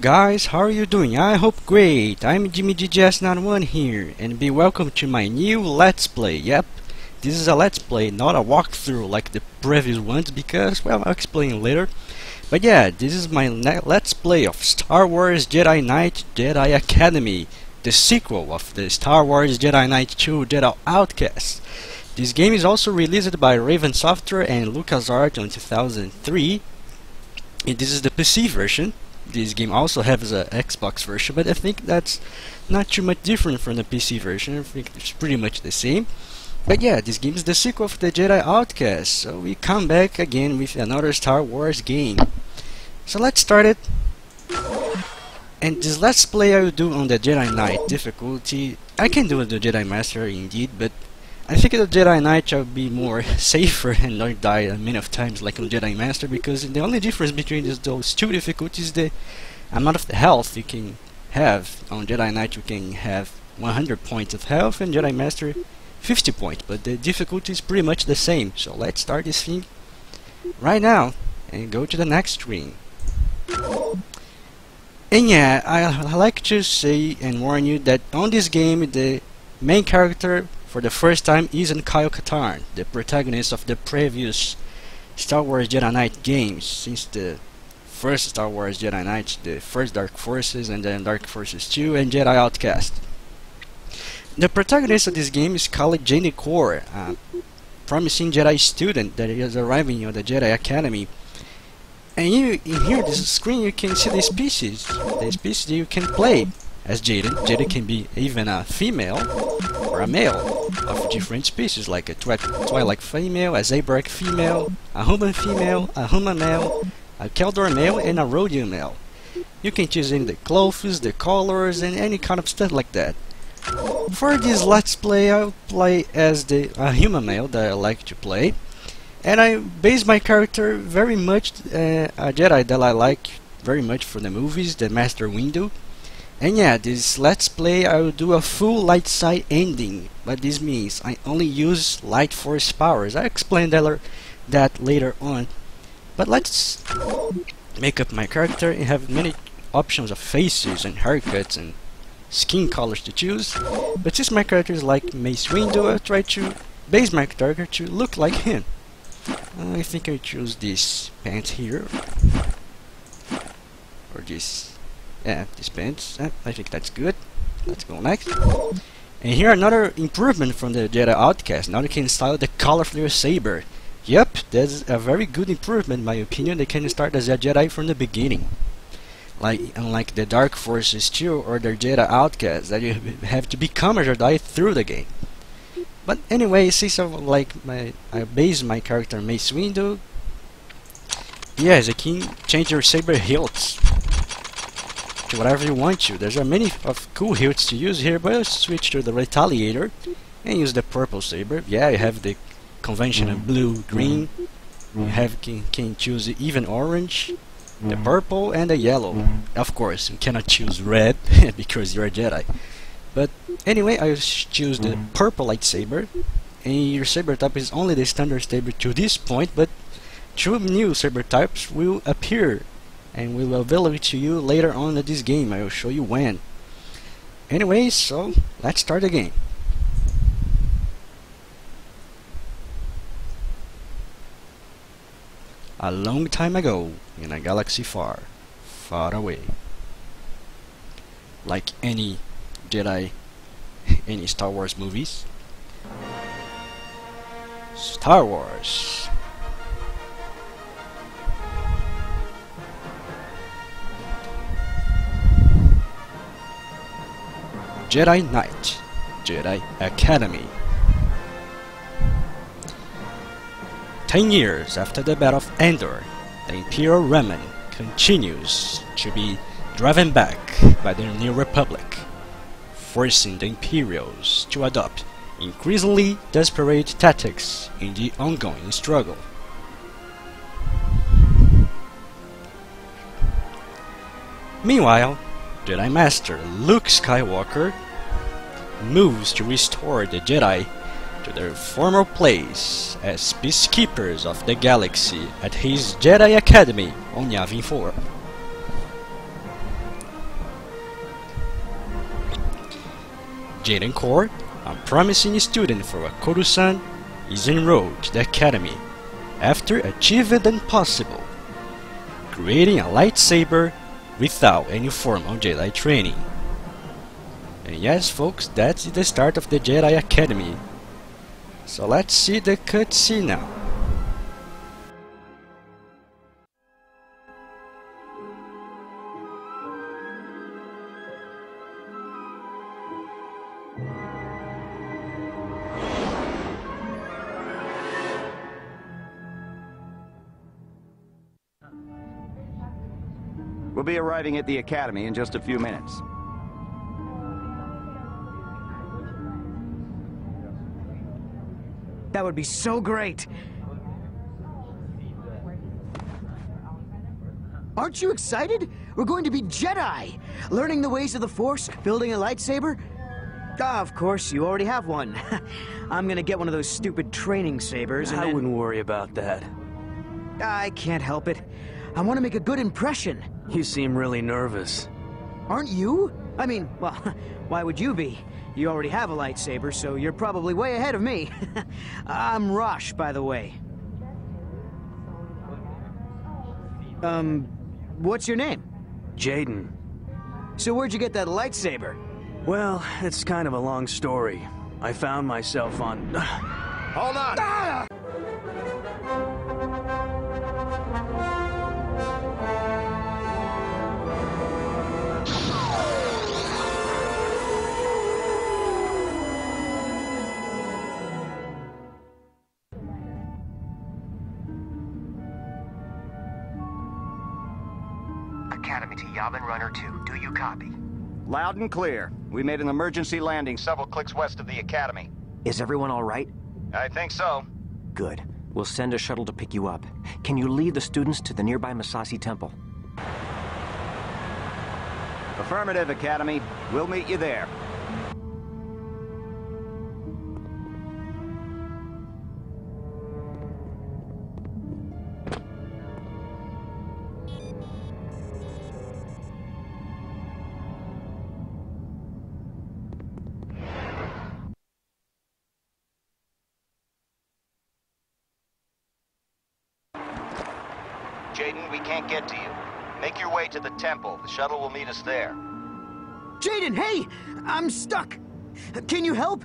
guys, how are you doing? I hope great. I'm Jimmy GGS91 here, and be welcome to my new Let's Play. Yep, this is a Let's Play, not a walkthrough like the previous ones, because, well, I'll explain later. But yeah, this is my Let's Play of Star Wars Jedi Knight Jedi Academy, the sequel of the Star Wars Jedi Knight 2 Jedi Outcast. This game is also released by Raven Software and LucasArts in 2003, and this is the PC version. This game also has an Xbox version, but I think that's not too much different from the PC version. I think it's pretty much the same. But yeah, this game is the sequel of the Jedi Outcast, so we come back again with another Star Wars game. So let's start it. And this Let's Play I will do on the Jedi Knight difficulty. I can do the Jedi Master indeed, but I think the Jedi Knight shall be more safer and not die many of times like on Jedi Master, because the only difference between those two difficulties is the amount of the health you can have. On Jedi Knight you can have 100 points of health, and Jedi Master 50 points, but the difficulty is pretty much the same. So let's start this thing right now and go to the next screen. And yeah, I like to say and warn you that on this game the main character for the first time isn't Kyle Katarn, the protagonist of the previous Star Wars Jedi Knight games, since the first Star Wars Jedi Knight, the first Dark Forces, and then Dark Forces 2 and Jedi Outcast. The protagonist of this game is called Jaden Korr, a promising Jedi student that is arriving at the Jedi Academy. And in here, this screen, you can see the species that you can play as Jaden. Jaden can be even a female or a male of different species, like a Twilight female, a Zabrak female, a human female, a human male, a Keldor male, and a Rodian male. You can choose in the clothes, the colors, and any kind of stuff like that. For this Let's Play, I'll play as a human male that I like to play, and I base my character very much a Jedi that I like very much for the movies, the Master Windu. And yeah, this Let's Play I will do a full light side ending, but this means I only use light force powers. I explain that later on. But let's make up my character and have many options of faces and haircuts and skin colors to choose. But since my character is like Mace Windu, I'll try to base my character to look like him. I think I choose this pants here, or this, yeah, this pants. I think that's good. Let's go next. And here another improvement from the Jedi Outcast. Now you can style the colorful saber. Yep, that's a very good improvement in my opinion. They can start as a Jedi from the beginning, like unlike the Dark Forces 2 or the Jedi Outcast that you have to become a Jedi through the game. But anyway, since I base my character Mace Windu, yes, you can change your saber hilts to whatever you want to. There's many of cool hilts to use here, but I'll switch to the Retaliator and use the purple saber. Yeah, you have the conventional blue, green. You can choose even orange, the purple, and the yellow. Of course, you cannot choose red because you're a Jedi. But anyway, I choose the purple lightsaber, and your saber type is only the standard saber to this point, but 2 new saber types will appear and will available to you later on in this game. I will show you when. Anyway, so let's start the game. A long time ago, in a galaxy far, far away, like any Jedi, any Star Wars movies. Star Wars. Jedi Knight, Jedi Academy. 10 years after the Battle of Endor, the Imperial Remnant continues to be driven back by the New Republic, forcing the Imperials to adopt increasingly desperate tactics in the ongoing struggle. Meanwhile, Jedi Master Luke Skywalker moves to restore the Jedi to their former place as peacekeepers of the galaxy at his Jedi Academy on Yavin 4. Jaden Korr, a promising student for Korusan, is enrolled to the Academy after achieving the impossible, creating a lightsaber without any formal Jedi training. And yes folks, that's the start of the Jedi Academy. So let's see the cutscene now. We'll be arriving at the Academy in just a few minutes. That would be so great! Aren't you excited? We're going to be Jedi! Learning the ways of the Force, building a lightsaber? Ah, of course, you already have one. I'm gonna get one of those stupid training sabers and I wouldn't worry about that. I can't help it. I want to make a good impression. You seem really nervous. Aren't you? I mean, well, why would you be? You already have a lightsaber, so you're probably way ahead of me. I'm Rosh, by the way. What's your name? Jaden. So where'd you get that lightsaber? Well, it's kind of a long story. I found myself on... Hold on! Ah! Academy to Yavin Runner 2. Do you copy? Loud and clear. We made an emergency landing several clicks west of the Academy. Is everyone all right? I think so. Good. We'll send a shuttle to pick you up. Can you lead the students to the nearby Masasi Temple? Affirmative, Academy. We'll meet you there. Jaden, we can't get to you. Make your way to the temple. The shuttle will meet us there. Jaden, hey! I'm stuck! Can you help?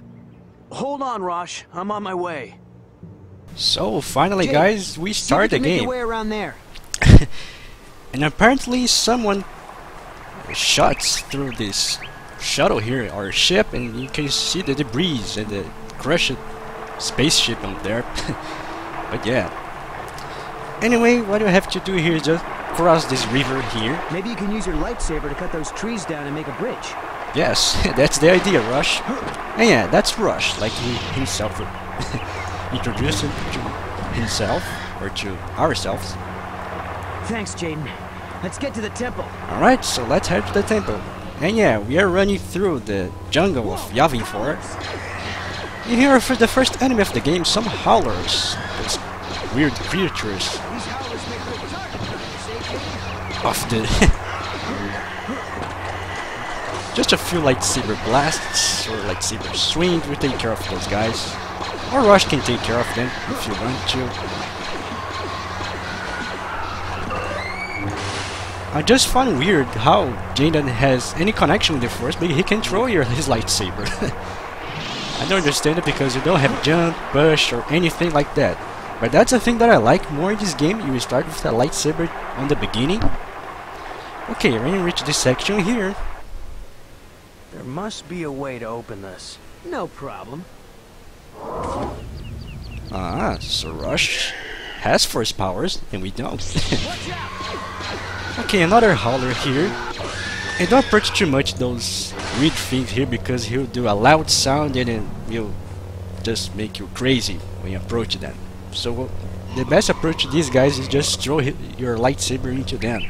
Hold on, Rosh. I'm on my way. So finally Jaden, guys, we start the Make your game. way around there. And apparently someone shots through this shuttle here, our ship, and you can see the debris and the crushed spaceship up there. But yeah. Anyway, what you have to do here is just cross this river here. Maybe you can use your lightsaber to cut those trees down and make a bridge. Yes, that's the idea, Rush. And yeah, that's Rush, like he himself would introduce him to himself, or to ourselves. Thanks, Jaden. Let's get to the temple. Alright, so let's head to the temple. And yeah, we are running through the jungle of Yavin 4. And here for the first enemy of the game, some howlers. Those weird creatures of the... Just a few lightsaber blasts or lightsaber swings will take care of those guys. Or Rush can take care of them if you want to. I just find weird how Jaden has any connection with the Force, but he can throw his lightsaber. I don't understand it because you don't have jump, push, or anything like that. But that's the thing that I like more in this game. You start with a lightsaber on the beginning. Okay, we're gonna reach this section here. There must be a way to open this. No problem. Ah, so Rush has Force powers, and we don't. Okay, another howler here. And don't approach too much those weird things here because he'll do a loud sound and then he'll just make you crazy when you approach them. So the best approach to these guys is just throw your lightsaber into them.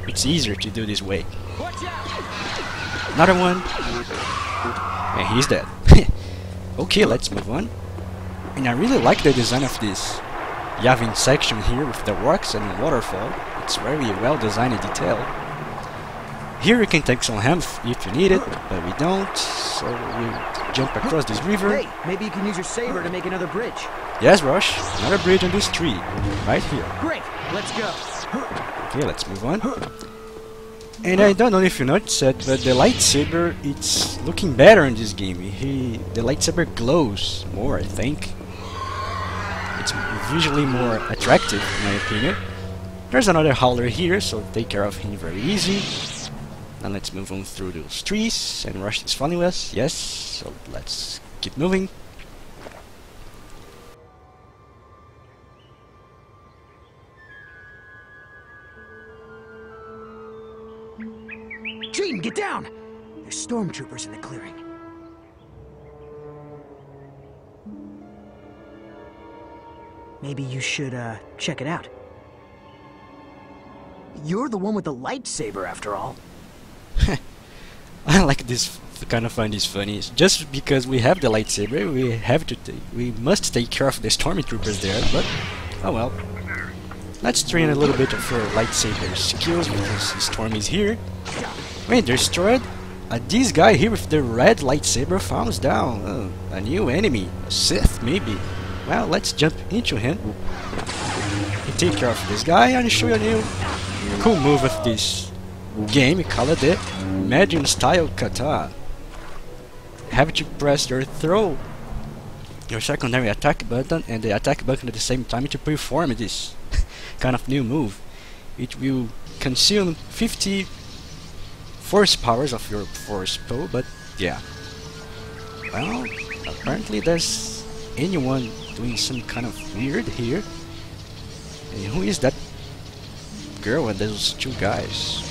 It's easier to do this way. Another one. And he's dead. Okay, let's move on. And I really like the design of this Yavin section here with the rocks and the waterfall. It's very well designed and detailed. Here you can take some health if you need it, but we don't. So we jump across this river. Hey, maybe you can use your saber to make another bridge. Yes, Rush. Another bridge on this tree. Right here. Great, let's go. Okay, let's move on. And I don't know if you noticed that, but the lightsaber, it's looking better in this game. The lightsaber glows more, I think. It's visually more attractive, in my opinion. There's another howler here, so take care of him very easy. Now let's move on through those trees, and Rush is following us. Yes, so let's keep moving. Jaden, get down! There's stormtroopers in the clearing. Maybe you should, check it out. You're the one with the lightsaber, after all. I like this kind of find this funny. Just because we have the lightsaber, we must take care of the stormtroopers there, but oh well. Let's train a little bit of her lightsaber skills because Storm is here. Wait, destroyed? This guy here with the red lightsaber falls down. A new enemy, a Sith maybe. Well, let's jump into him. We take care of this guy and show you a new cool move of this game. We call it the Imagine Style Kata. Have to press your secondary attack button and the attack button at the same time to perform this kind of new move. It will consume 50 force powers of your force bow, but yeah. Well, apparently there's anyone doing some kind of weird here. And who is that girl and those two guys?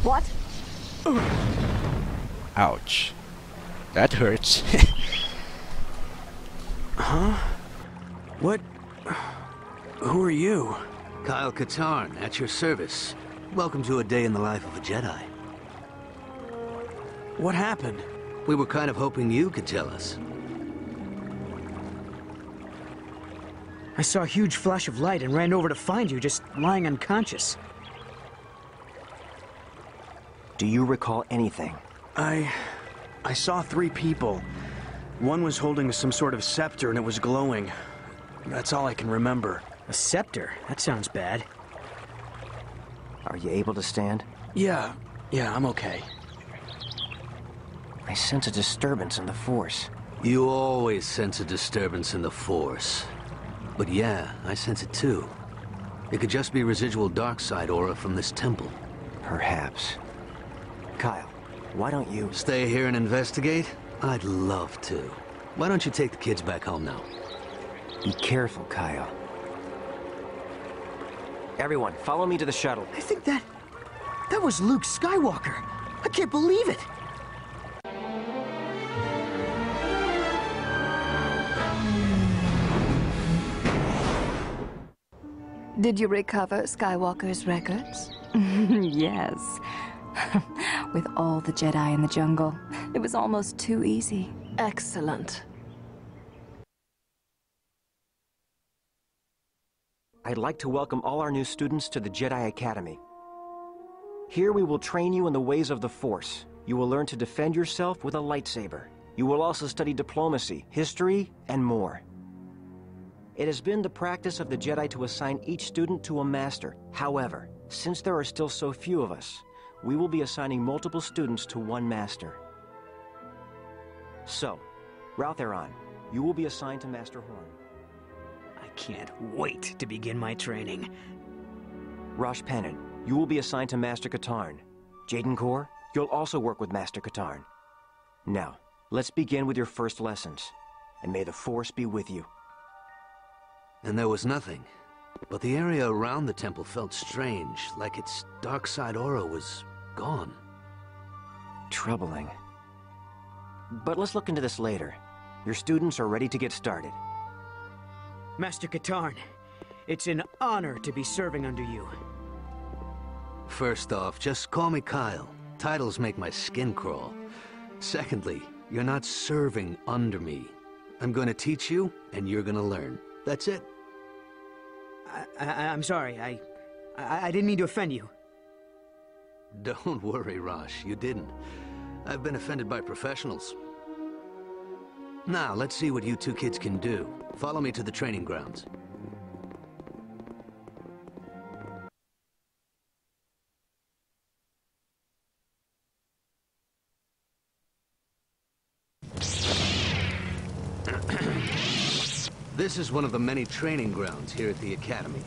What? Ouch. That hurts. Huh? What? Who are you? Kyle Katarn, at your service. Welcome to a day in the life of a Jedi. What happened? We were kind of hoping you could tell us. I saw a huge flash of light and ran over to find you, just lying unconscious. Do you recall anything? I saw 3 people. One was holding some sort of scepter and it was glowing. That's all I can remember. A scepter? That sounds bad. Are you able to stand? Yeah, I'm okay. I sense a disturbance in the Force. You always sense a disturbance in the Force. But yeah, I sense it too. It could just be residual dark side aura from this temple. Perhaps. Kyle, why don't you... Stay here and investigate? I'd love to. Why don't you take the kids back home now? Be careful, Kyle. Everyone, follow me to the shuttle. I think that was Luke Skywalker. I can't believe it. Did you recover Skywalker's records? Yes. With all the Jedi in the jungle, it was almost too easy. Excellent. I'd like to welcome all our new students to the Jedi Academy. Here we will train you in the ways of the Force. You will learn to defend yourself with a lightsaber. You will also study diplomacy, history, and more. It has been the practice of the Jedi to assign each student to a master. However, since there are still so few of us, we will be assigning multiple students to one master. So, Routheron, you will be assigned to Master Horn. I can't wait to begin my training. Rosh Pennon, you will be assigned to Master Katarn. Jaden Korr, you'll also work with Master Katarn. Now, let's begin with your first lessons. And may the Force be with you. And there was nothing. But the area around the temple felt strange, like its dark side aura was gone. Troubling. But let's look into this later. Your students are ready to get started. Master Katarn, it's an honor to be serving under you. First off, just call me Kyle. Titles make my skin crawl. Secondly, you're not serving under me. I'm going to teach you, and you're going to learn. That's it. I'm sorry, I didn't mean to offend you. Don't worry, Rosh, you didn't. I've been offended by professionals. Now, let's see what you two kids can do. Follow me to the training grounds. This is one of the many training grounds here at the Academy.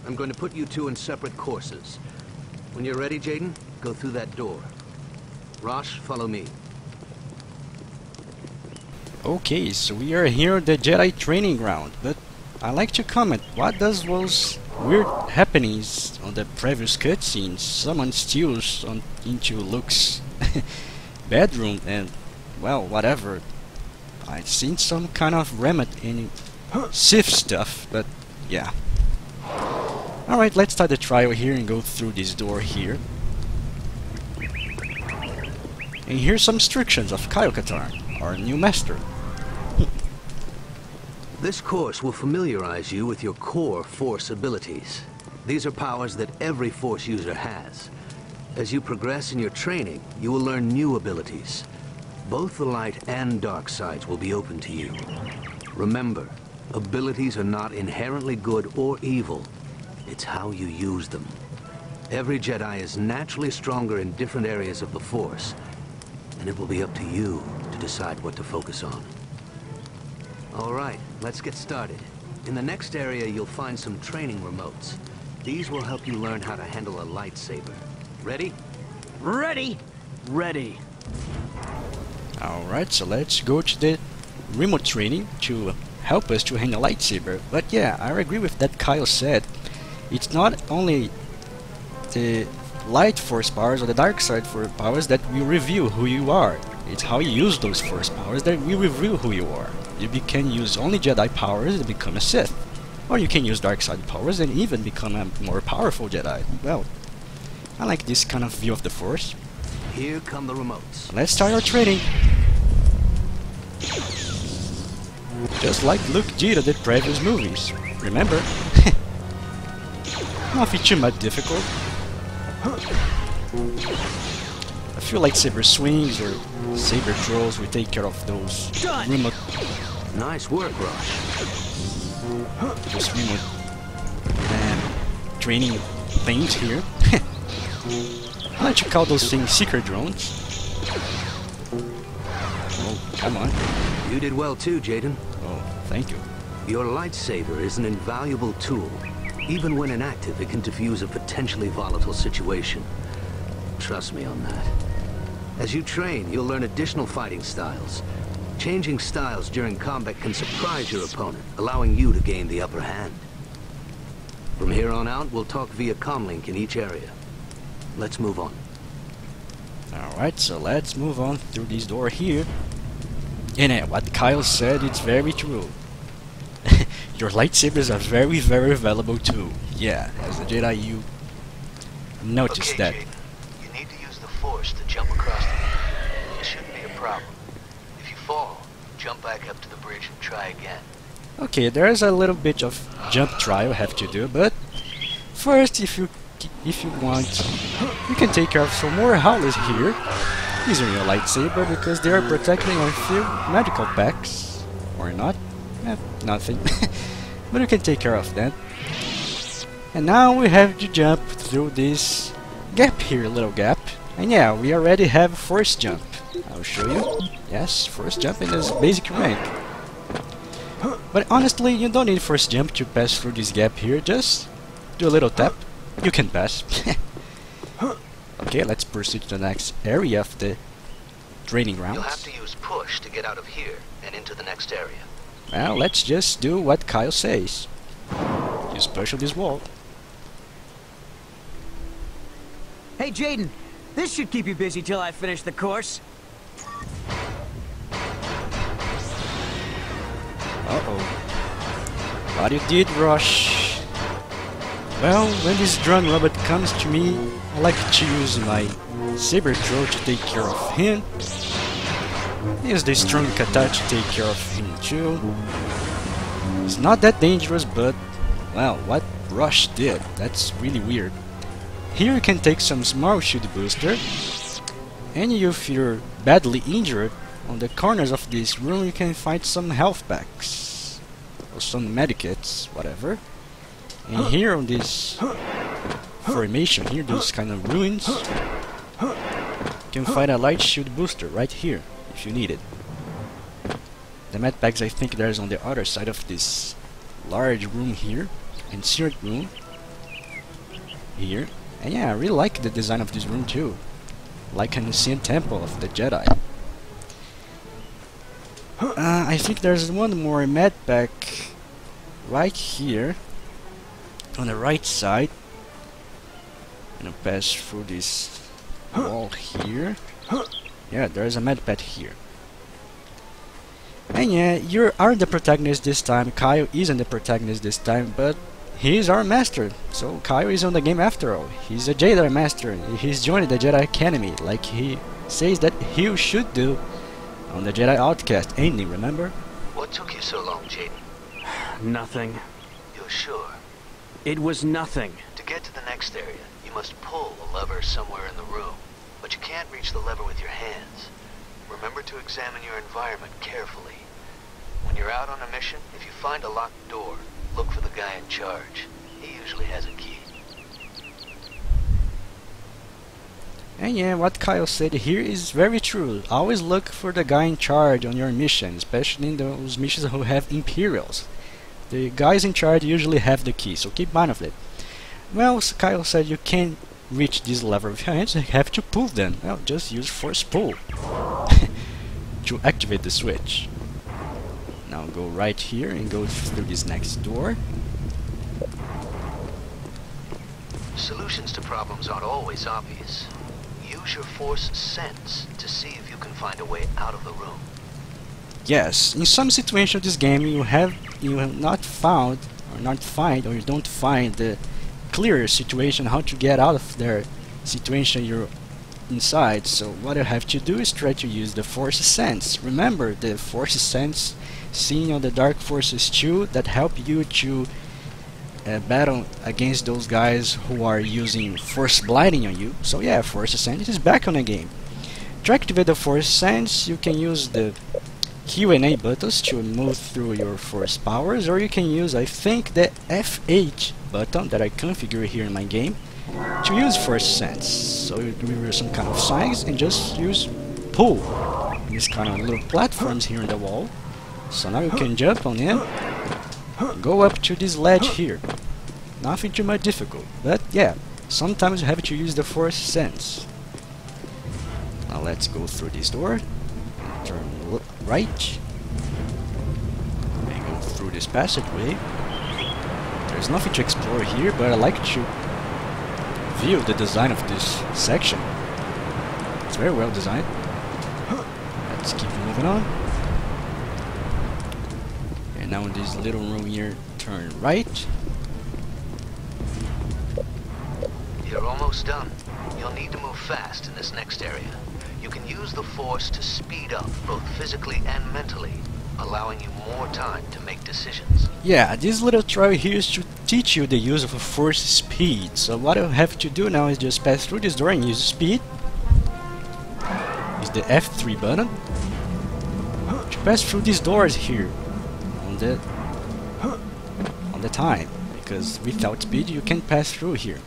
I'm going to put you two in separate courses. When you're ready, Jaden, go through that door. Rosh, follow me. Okay, so we are here at the Jedi training ground, but I'd like to comment, what does those weird happenings on the previous cutscenes? Someone steals into Luke's bedroom and, well, whatever. I've seen some kind of remnant in Sith stuff, but yeah. Alright, let's start the trial here and go through this door here. And here's some instructions of Kyle Katarn, our new master. This course will familiarize you with your core Force abilities. These are powers that every Force user has. As you progress in your training, you will learn new abilities. Both the light and dark sides will be open to you. Remember, abilities are not inherently good or evil. It's how you use them. Every Jedi is naturally stronger in different areas of the Force, and it will be up to you to decide what to focus on. All right, let's get started. In the next area, you'll find some training remotes. These will help you learn how to handle a lightsaber. Ready? Ready? Ready. Alright, so let's go to the remote training to help us to handle a lightsaber. But yeah, I agree with that Kyle said. It's not only the light force powers or the dark side force powers that will reveal who you are. It's how you use those force powers that will reveal who you are. You can use only Jedi powers and become a Sith. Or you can use dark side powers and even become a more powerful Jedi. Well, I like this kind of view of the Force. Here come the remotes. Let's start our training. Just like Luke did in the previous movies. Remember? Nothing too much difficult. I feel like saber swings or saber throws will take care of those remote. Nice work, Rosh. Those remote training things here. I like to call those things secret drones. Oh, come on. You did well too, Jaden. Oh, thank you. Your lightsaber is an invaluable tool. Even when inactive, it can defuse a potentially volatile situation. Trust me on that. As you train, you'll learn additional fighting styles. Changing styles during combat can surprise your opponent, allowing you to gain the upper hand. From here on out, we'll talk via comlink in each area. Let's move on. Alright, so let's move on through this door here. And what Kyle said, it's very true. Your lightsabers are very, very valuable too. Yeah, as a Jedi you notice that. Jaden, you need to use the Force to jump across the bridge. It shouldn't be a problem. If you fall, jump back up to the bridge and try again. Okay, there's a little bit of jump try you have to do, but first, if you want, you can take care of some more howlers here using your lightsaber because they are protecting a few magical packs, or not. Nothing. But you can take care of that. And now we have to jump through this gap here, little gap. And yeah, we already have first jump. I'll show you. Yes, first jump in this basic rank. But honestly, you don't need first jump to pass through this gap here. Just do a little tap. You can pass. Okay, let's proceed to the next area of the training grounds. You'll have to use push to get out of here and into the next area. Well, let's just do what Kyle says. Just push on this wall. Hey, Jaden, this should keep you busy till I finish the course. Uh-oh. What you did, Rosh? Well, when this drone robot comes to me, I like to use my saber throw to take care of him. Use the strong kata to take care of him too. It's not that dangerous, but, well, what Rush did, that's really weird. Here you can take some small shield booster, and if you're badly injured, on the corners of this room you can find some health packs, or some medikits, whatever. And here on this formation here, those kind of ruins, you can find a light shield booster right here, if you need it. The med packs I think there's on the other side of this large room here, insert room here. And yeah, I really like the design of this room too, like an ancient temple of the Jedi. I think there's one more med pack right here on the right side. I'm gonna pass through this wall here. Yeah, there's a med pack here. And yeah, you are the protagonist this time. Kyle isn't the protagonist this time, but he's our master. So Kyle is on the game after all. He's a Jedi master. He's joined the Jedi Academy, like he says that he should do on the Jedi Outcast ending, remember? What took you so long, Jaden? Nothing. You're sure? It was nothing. To get to the next area, you must pull a lever somewhere in the room. But you can't reach the lever with your hands. Remember to examine your environment carefully. When you're out on a mission, if you find a locked door, look for the guy in charge. He usually has a key. And yeah, what Kyle said here is very true. Always look for the guy in charge on your mission, especially in those missions who have Imperials. The guys in charge usually have the key, so keep mind of it. Well, Kyle said you can't reach this lever with your hands, you have to pull them. Well, just use force pull to activate the switch. Now go right here and go through this next door. Solutions to problems aren't always obvious. Use your force sense to see if you can find a way out of the room. Yes, in some situations of this game you have not found or you don't find the clear situation how to get out of their situation you're inside. So what you have to do is try to use the force sense. Remember the force sense, seeing on the dark forces too, that help you to battle against those guys who are using force blinding on you. So yeah, force sense is back on the game. To activate the force sense, you can use the Q and A buttons to move through your force powers, or you can use, I think, the F8 button that I configure here in my game to use force sense. So you reveal some kind of signs and just use pull. These kind of little platforms here in the wall. So now you can jump on them, go up to this ledge here. Nothing too much difficult, but yeah, sometimes you have to use the force sense. Now let's go through this door, turn right, and go through this passageway. There's nothing to explore here, but I like to view the design of this section. It's very well designed. Let's keep moving on. And now in this little room here, turn right. You're almost done. You'll need to move fast in this next area. You can use the Force to speed up, both physically and mentally, allowing you more time to make decisions. Yeah, this little trial here is to teach you the use of Force speed. So what you have to do now is just pass through this door and use speed. Use the F3 button to pass through these doors here on the time, because without speed you can't pass through here.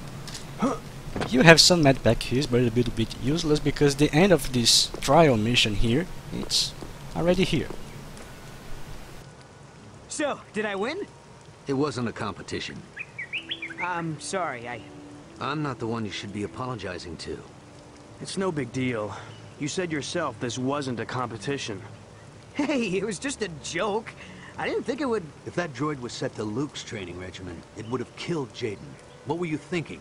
You have some medpack here, but a little bit useless because the end of this trial mission here, it's already here. So, did I win? It wasn't a competition. I'm sorry, I'm not the one you should be apologizing to. It's no big deal. You said yourself this wasn't a competition. Hey, it was just a joke. I didn't think it would... If that droid was set to Luke's training regimen, it would have killed Jaden. What were you thinking?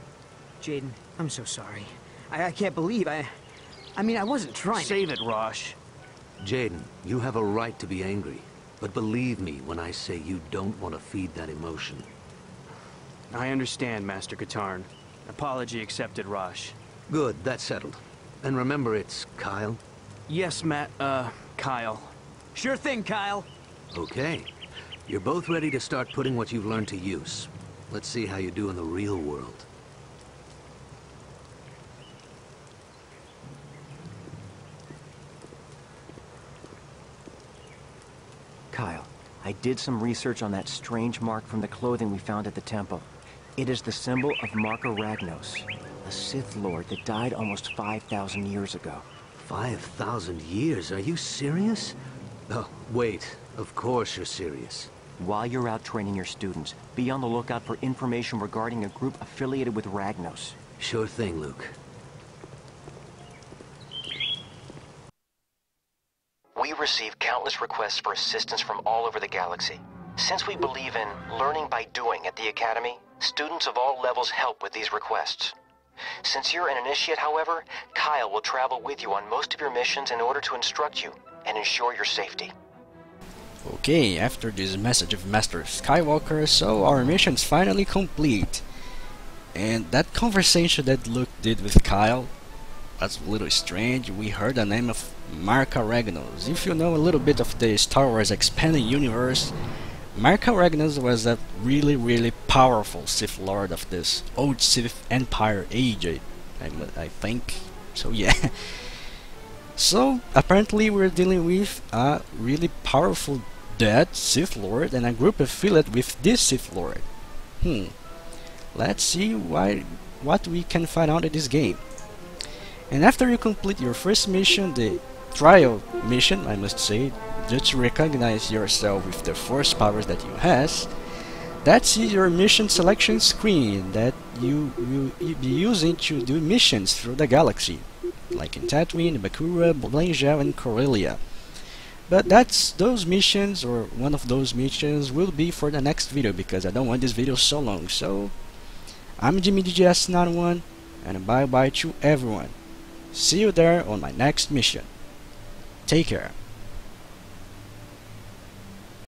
Jaden, I'm so sorry. I can't believe I mean, I wasn't trying Save it, Rosh. Jaden, you have a right to be angry. But believe me when I say you don't want to feed that emotion. I understand, Master Katarn. Apology accepted, Rosh. Good, that's settled. And remember, it's Kyle? Yes, Kyle. Sure thing, Kyle. Okay. You're both ready to start putting what you've learned to use. Let's see how you do in the real world. I did some research on that strange mark from the clothing we found at the temple. It is the symbol of Marka Ragnos, a Sith Lord that died almost 5,000 years ago. 5,000 years? Are you serious? Oh, wait. Of course you're serious. While you're out training your students, be on the lookout for information regarding a group affiliated with Ragnos. Sure thing, Luke. We receive countless requests for assistance from all over the galaxy. Since we believe in learning by doing at the Academy, students of all levels help with these requests. Since you're an initiate, however, Kyle will travel with you on most of your missions in order to instruct you and ensure your safety. Okay, after this message of Master Skywalker, so our mission's finally complete. And that conversation that Luke did with Kyle was a little strange. We heard the name of Marka Ragnos. If you know a little bit of the Star Wars expanded universe, Marka Ragnos was a really powerful Sith Lord of this old Sith Empire age, I think. So yeah. So apparently we're dealing with a really powerful dead Sith Lord and a group affiliated with this Sith Lord. Let's see what we can find out in this game. And after you complete your first mission, the trial mission, I must say, just to recognize yourself with the force powers that you has, that's your mission selection screen that you'll be using to do missions through the galaxy, like in Tatooine, Bakura, Blangel, and Corellia. But those missions, or one of those missions, will be for the next video because I don't want this video so long. So I'm Jimmy DJS91, and bye bye to everyone. See you there on my next mission. Take care.